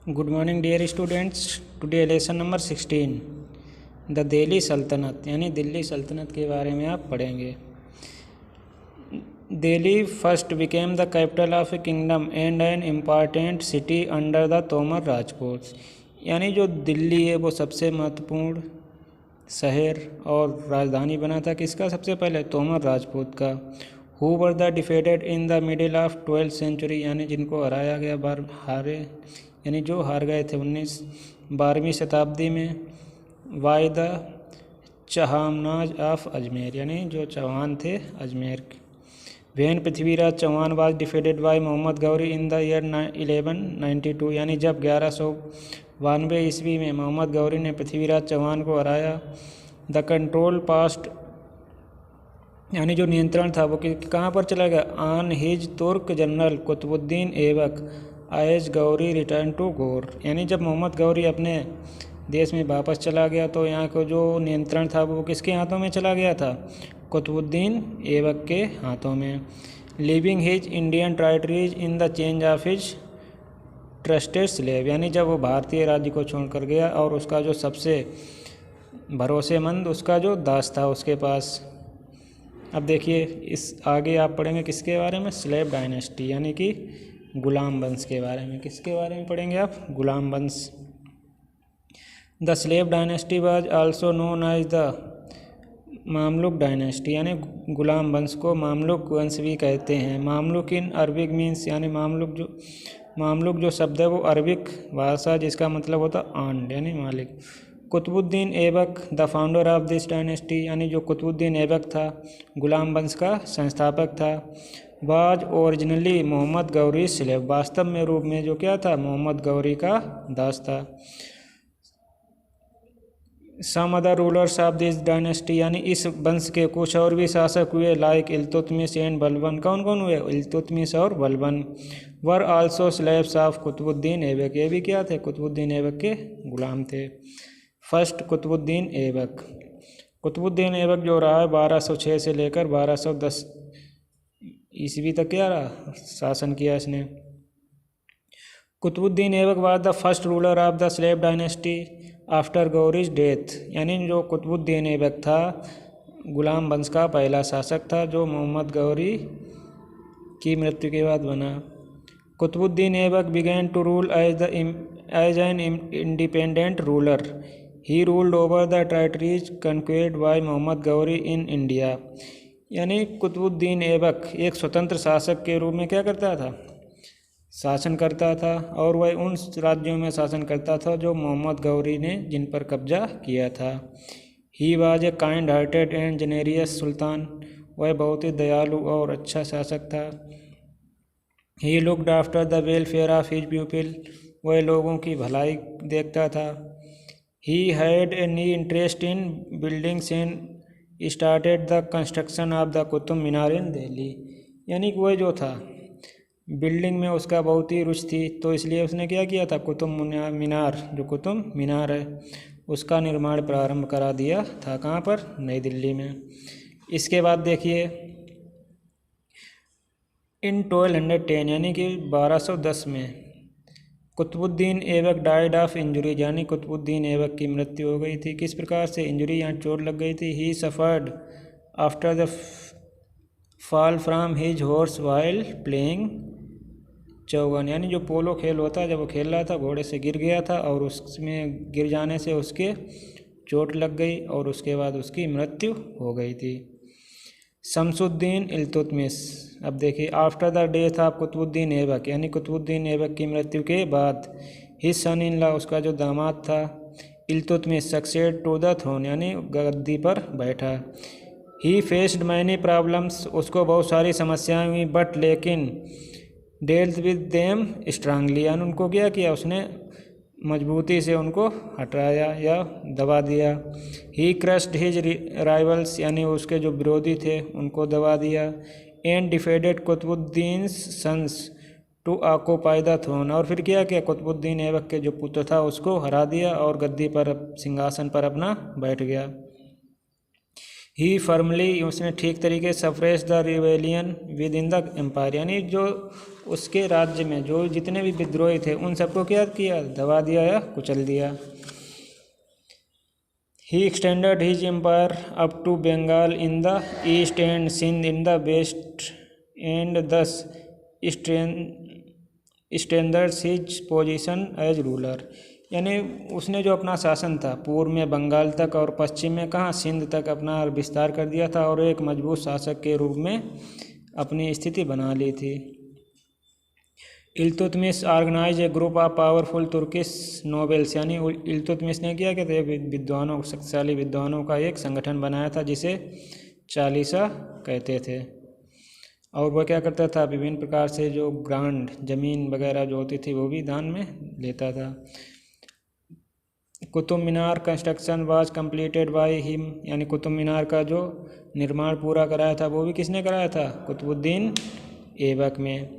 Good morning dear students. Today lesson number 16 the Delhi सल्तनत यानी दिल्ली सल्तनत के बारे में आप पढ़ेंगे। Delhi first became the capital of a kingdom and an important city under the Tomar Rajput. यानी जो दिल्ली है वो सबसे महत्वपूर्ण शहर और राजधानी बना था किसका? सबसे पहले तोमर राजपूत का। Who were the defeated in the middle of 12th century यानी जिनको हराया गया यानी जो हार गए थे 12वीं शताब्दी में। By the Chahamanas of Ajmer यानी जो चौहान थे अजमेर के। When Prithviraj Chauhan was defeated by Mohammad Ghori in the year 1192 यानी जब 1192 ईस्वी में मोहम्मद गौरी ने पृथ्वीराज चौहान को हराया। द कंट्रोल पास्ट यानी जो नियंत्रण था वो कहाँ पर चला गया? On his Turk general Qutbuddin Aibak as Ghori return to Ghor यानी जब मोहम्मद गौरी अपने देश में वापस चला गया तो यहाँ को जो नियंत्रण था वो किसके हाथों में चला गया था? कुतुबुद्दीन ऐबक के हाथों में। Living his Indian territories in the change of his trusted slave यानी जब वो भारतीय राज्य को छोड़कर गया और उसका जो सबसे भरोसेमंद उसका जो दास था उसके पास। अब देखिए इस आगे आप पढ़ेंगे किसके बारे में? स्लेव डायनेस्टी यानी कि गुलाम वंश के बारे में। किसके बारे में पढ़ेंगे आप? गुलाम वंश। The slave dynasty was also known as the Mamluk dynasty यानी गुलाम वंश को मामलुक वंश भी कहते हैं। मामलुक इन अरबिक मीन्स यानी मामलुक जो शब्द है वो अरबिक भाषा जिसका मतलब होता आंड यानी मालिक। Qutbuddin Aibak the founder of this dynasty यानी जो कुतुबुद्दीन ऐबक था गुलाम वंश का संस्थापक था। Was originally Mohammad Ghori slave वास्तव में रूप में जो क्या था? मोहम्मद गौरी का दास था। Some other rulers of this dynasty यानी इस वंश के कुछ और भी शासक हुए लाइक इल्तुतमिश एंड बलबन। कौन कौन हुए? इल्तुतमिश और Balban. Were also slaves of Qutbuddin Aibak ये भी क्या थे? कुतुबुद्दीन ऐबक के गुलाम थे। फर्स्ट कुतुबुद्दीन ऐबक। कुतुबुद्दीन ऐबक जो रहा है 1206 से लेकर 1210 ईस्वी तक क्या रहा? शासन किया इसने। Qutbuddin Aibak was the first ruler of the slave dynasty after Ghori's death यानी जो कुतुबुद्दीन ऐबक था गुलाम वंश का पहला शासक था जो मोहम्मद गौरी की मृत्यु के बाद बना। Qutbuddin Aibak began to rule as an independent ruler. He ruled over the territories conquered by Mohammad Ghori in India यानी कुतुबुद्दीन ऐबक एक स्वतंत्र शासक के रूप में क्या करता था? शासन करता था और वह उन राज्यों में शासन करता था जो मोहम्मद गौरी ने जिन पर कब्जा किया था। He was a kind hearted and generous sultan वह बहुत ही दयालु और अच्छा शासक था। He looked after the welfare of his people वह लोगों की भलाई देखता था। He had a keen interest in buildings and started the construction of the Qutub Minar in Delhi यानी कि वह जो था बिल्डिंग में उसका बहुत ही रुचि थी तो इसलिए उसने क्या किया था? कुतुब मीनार जो कुतुब मीनार है उसका निर्माण प्रारंभ करा दिया था। कहाँ पर? नई दिल्ली में। इसके बाद देखिए इन 1210 यानी कि 1210 में Qutbuddin Aibak died of injury यानी कुतुबुद्दीन ऐबक की मृत्यु हो गई थी। किस प्रकार से? इंजुरी यहाँ चोट लग गई थी। He suffered after the fall from his horse while playing chaugan यानी जो पोलो खेल होता है जब वो खेल रहा था घोड़े से गिर गया था और उसमें गिर जाने से उसके चोट लग गई और उसके बाद उसकी मृत्यु हो गई थी। शमसुद्दीन इल्तुतमिश। अब देखिए after the death of Qutbuddin Aibak यानी कुतुबुद्दीन ऐबक की मृत्यु के बाद हिज सन इन लॉ उसका जो दामाद था Iltutmish succeed to the throne यानी गद्दी पर बैठा। ही फेस्ड मैनी प्रॉब्लम्स उसको बहुत सारी समस्याएं हुई बट लेकिन डेल्ट विद देम स्ट्रांगली यानी उनको क्या किया? उसने मजबूती से उनको हटाया या दबा दिया। ही क्रश्ड हिज राइवल्स यानी उसके जो विरोधी थे उनको दबा दिया। And defeated Qutbuddin sons to occupy the throne और फिर क्या किया? कुतुबुद्दीन ऐबक के जो पुत्र था उसको हरा दिया और गद्दी पर सिंहासन पर अपना बैठ गया। ही फर्मली, उसने ठीक तरीके से suppress the rebellion within the empire, यानी जो उसके राज्य में जो जितने भी विद्रोही थे उन सबको क्या किया, दबा दिया या कुचल दिया। He extended his empire up to Bengal in the east and Sindh in the west and thus strengthened his position as ruler, यानी उसने जो अपना शासन था पूर्व में बंगाल तक और पश्चिम में कहाँ, सिंध तक अपना विस्तार कर दिया था और एक मजबूत शासक के रूप में अपनी स्थिति बना ली थी। Iltutmish organize a group of powerful Turkish nobles, यानी इल्तुतमिश ने किया कि विद्वानों, शक्तिशाली विद्वानों का एक संगठन बनाया था जिसे चालीसा कहते थे। और वह क्या करता था, विभिन्न प्रकार से जो ग्रांड ज़मीन वगैरह जो होती थी वो भी दान में लेता था। Qutub Minar construction was completed by him, यानी कुतुब मीनार का जो निर्माण पूरा कराया था वो भी किसने कराया था, कुतुबुद्दीन ऐबक में।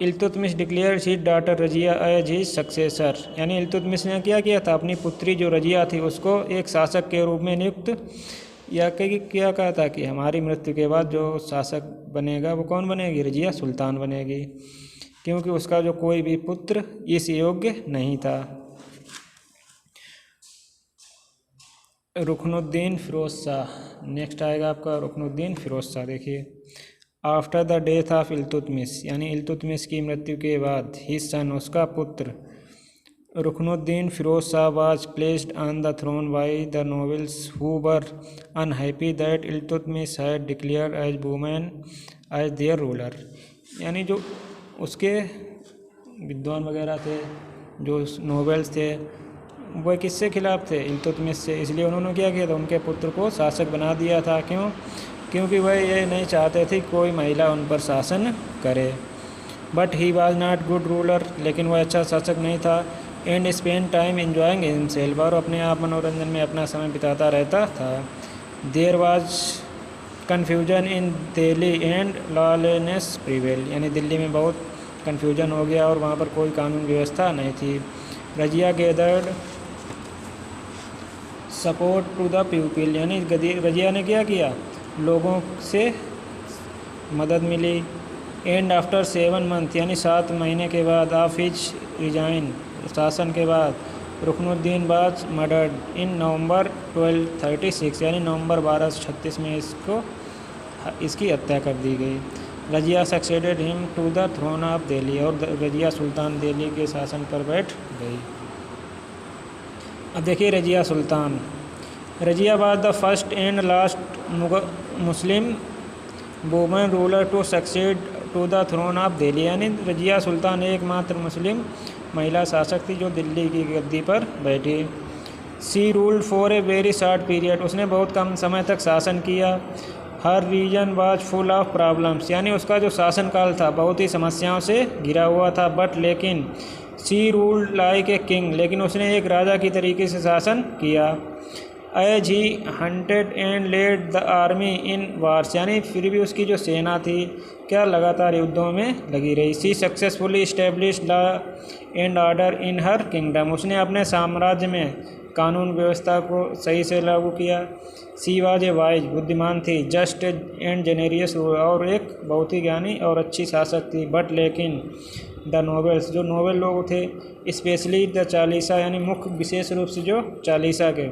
Iltutmish declared his daughter Razia as his successor, यानी इल्तुतमिश ने क्या किया था, अपनी पुत्री जो रजिया थी उसको एक शासक के रूप में नियुक्त या क्या कहा था कि हमारी मृत्यु के बाद जो शासक बनेगा वो कौन बनेगी, रजिया सुल्तान बनेगी, क्योंकि उसका जो कोई भी पुत्र इस योग्य नहीं था। रुकनुद्दीन फिरोज शाह, नेक्स्ट आएगा आपका रुकनुद्दीन फिरोज शाह। देखिए, after the death of Iltutmish, यानी इल्तुतमिश की मृत्यु के बाद हिज सन, उसका पुत्र Ruknuddin Firoz Shah was placed on the throne by the nobles who were unhappy that Iltutmish had declared as women as their ruler, यानी जो उसके विद्वान वगैरह थे, जो नोबल्स थे, वह किससे खिलाफ थे, इल्तुतमिश से, इसलिए उन्होंने क्या किया था, उनके पुत्र को शासक बना दिया था। क्यों, क्योंकि वह ये नहीं चाहते थे कोई महिला उन पर शासन करे। But he was not good ruler, लेकिन वह अच्छा शासक नहीं था। And spend time enjoying himself, और अपने आप मनोरंजन में अपना समय बिताता रहता था। There was confusion in Delhi and lawlessness prevail, यानी दिल्ली में बहुत कन्फ्यूजन हो गया और वहाँ पर कोई कानून व्यवस्था नहीं थी। Razia gathered support to the people, यानी रजिया ने क्या किया, लोगों से मदद मिली। एंड आफ्टर 7 मंथ, यानी 7 महीने के बाद ऑफ हिज रिजाइन, शासन के बाद, रुकनुद्दीन वाज मर्डर्ड इन नवंबर 1236, यानी नवंबर 1236 में इसकी हत्या कर दी गई। Razia succeeded him to the throne of Delhi, और रजिया सुल्तान दिल्ली के शासन पर बैठ गई। अब देखिए Razia Sultan, Razia was the first and last Muslim woman ruler to succeed to the throne of Delhi, यानी रजिया सुल्तान एकमात्र मुस्लिम महिला शासक थी जो दिल्ली की गद्दी पर बैठी। She ruled for a very short period, उसने बहुत कम समय तक शासन किया। Her reign was full of problems, यानी उसका जो शासनकाल था बहुत ही समस्याओं से घिरा हुआ था। बट लेकिन she ruled like a king, लेकिन उसने एक राजा की तरीके से शासन किया। As he hunted and led the army in wars, यानी फिर भी उसकी जो सेना थी क्या लगातार युद्धों में लगी रही। She successfully establish law and order in her kingdom, उसने अपने साम्राज्य में कानून व्यवस्था को सही से लागू किया। सी वाज ए वाइज, बुद्धिमान थी। जस्ट एंड जेनेरियस, और एक बहुत ही ज्ञानी और अच्छी शासक थी। बट लेकिन द नोबल्स, जो नोबल लोग थे, स्पेशली द चालीसा, यानी मुख्य विशेष रूप से जो चालीसा के,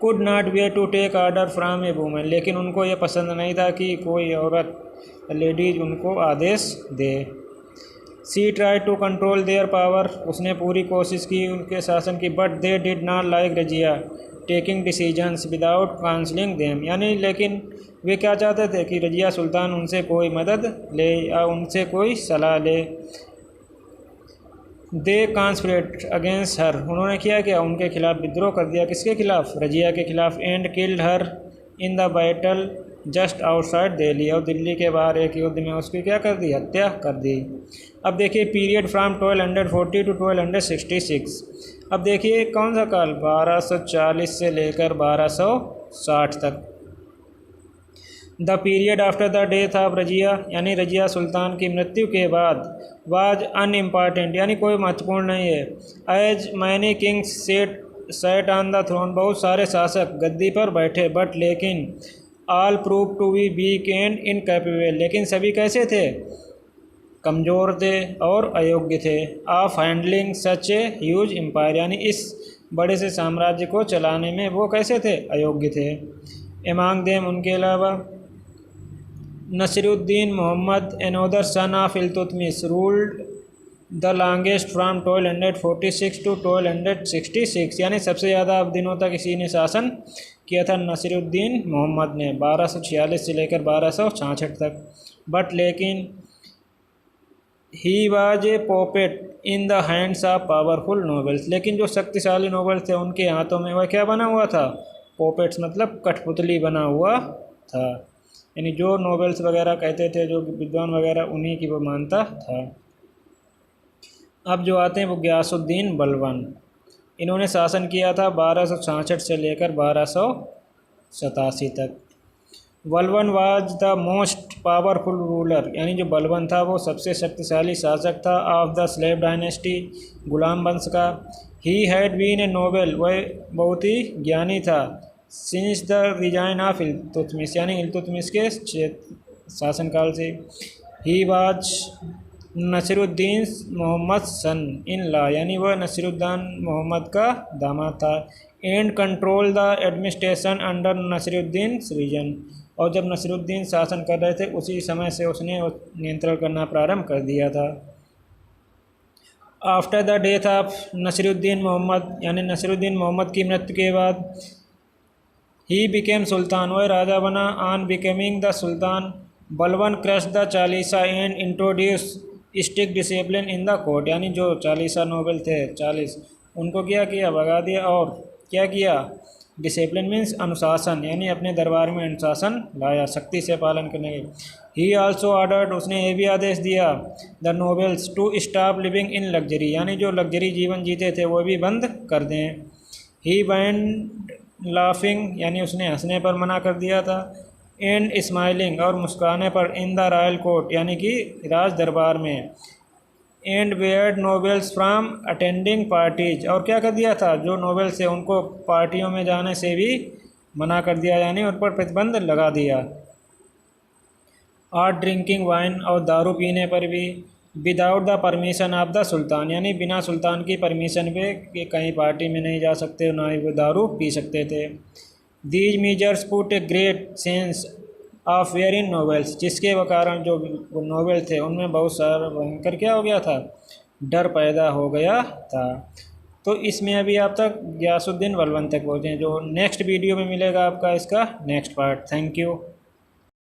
could not bear to take order from a woman, लेकिन उनको ये पसंद नहीं था कि कोई औरत, लेडीज, उनको आदेश दे। She try to control their power, उसने पूरी कोशिश की उनके शासन की। But they did not like Razia taking decisions without counselling them, यानी लेकिन वे क्या चाहते थे कि रजिया सुल्तान उनसे कोई मदद ले या उनसे कोई सलाह ले। दे कॉन्स्पिरेट अगेंस्ट हर, उन्होंने किया उनके खिलाफ विद्रोह कर दिया। किसके खिलाफ, रजिया के खिलाफ। And killed her in the battle just outside Delhi, और दिल्ली के बाहर एक युद्ध में उसकी क्या कर दी, हत्या कर दी। अब देखिए पीरियड फ्राम 1240 टू 1266। अब देखिए कौन सा काल, 1240 से लेकर 1260 तक। The period after the death of Razia, यानी रजिया सुल्तान की मृत्यु के बाद, वाज अनइम्पॉर्टेंट, यानी कोई महत्वपूर्ण नहीं है। As many kings set sat on the throne, बहुत सारे शासक गद्दी पर बैठे, बट लेकिन all prove to be weak and incapable, लेकिन सभी कैसे थे, कमज़ोर थे और अयोग्य थे, of handling such a huge empire, यानी इस बड़े से साम्राज्य को चलाने में वो कैसे थे, अयोग्य थे। एमांग देम, उनके अलावा, Nasiruddin Mohammad another son of Iltutmish ruled the longest from 1246 to 1266, यानी सबसे ज़्यादा दिनों तक इसी ने शासन किया था, नसीरुद्दीन मोहम्मद ने, 1246 से लेकर 1266 तक। बट लेकिन he was a puppet in the hands of powerful nobles, लेकिन जो शक्तिशाली नोबल्स थे उनके हाथों में वह क्या बना हुआ था, पॉपेट्स मतलब कठपुतली बना हुआ था, यानी जो नोबल्स वगैरह कहते थे, जो विद्वान वगैरह, उन्हीं की वो मानता था। अब जो आते हैं वो गियासुद्दीन बलवन, इन्होंने शासन किया था 1266 से लेकर 1287 तक। Balban was the most powerful ruler, यानी जो बलवन था वो सबसे शक्तिशाली शासक था, ऑफ द स्लेव डायनेस्टी, गुलाम वंश का। He had been a noble, वह बहुत ही ज्ञानी था, since the resign of Iltutmish, यानी इल्तुतमिश के शासनकाल से। He was Nasiruddin Mohammad son in law, यानी वह नसीरुद्दीन मोहम्मद का दामाद था। And control the administration under Nasiruddin region, और जब नसीरुद्दीन शासन कर रहे थे उसी समय से उसने नियंत्रण करना प्रारंभ कर दिया था। After the death of Nasiruddin Mohammad, यानी नसीरुद्दीन मोहम्मद की मृत्यु के बाद, ही बिकेम सुल्तान, वह राजा बना। ऑन बिकमिंग द सुल्तान, बलवन crush the Chalisa and introduce strict discipline in the court, यानी जो चालीसा नोबल थे 40, उनको क्या किया, भगा दिया, और क्या किया, डिसिप्लिन मीन्स अनुशासन, यानी अपने दरबार में अनुशासन लाया, सख्ती से पालन करने के। ही आल्सो ऑर्डर्ड, उसने ये भी आदेश दिया, the nobles to stop living in luxury, यानी जो लग्जरी जीवन जीते थे वो भी बंद कर दें। ही बैंड लाफिंग, यानी उसने हंसने पर मना कर दिया था। एंड स्माइलिंग, और मुस्कुराने पर, इन द रॉयल कोर्ट, यानी कि राज दरबार में। And weird nobles from attending parties, और क्या कर दिया था, जो नोबल्स थे उनको पार्टियों में जाने से भी मना कर दिया, यानी उन पर प्रतिबंध लगा दिया। और ड्रिंकिंग वाइन, और दारू पीने पर भी। Without the permission of the sultan, यानी बिना सुल्तान की परमिशन पे कि कहीं पार्टी में नहीं जा सकते, ना ही वो दारू पी सकते थे। These measures put a great sense of fair in novels, जिसके कारण जो नोवेल थे उनमें बहुत सारा भयंकर क्या हो गया था, डर पैदा हो गया था। तो इसमें अभी आप तक गियासुद्दीन बलवन तक पहुँचे, जो नेक्स्ट वीडियो में मिलेगा आपका इसका नेक्स्ट पार्ट। Thank you.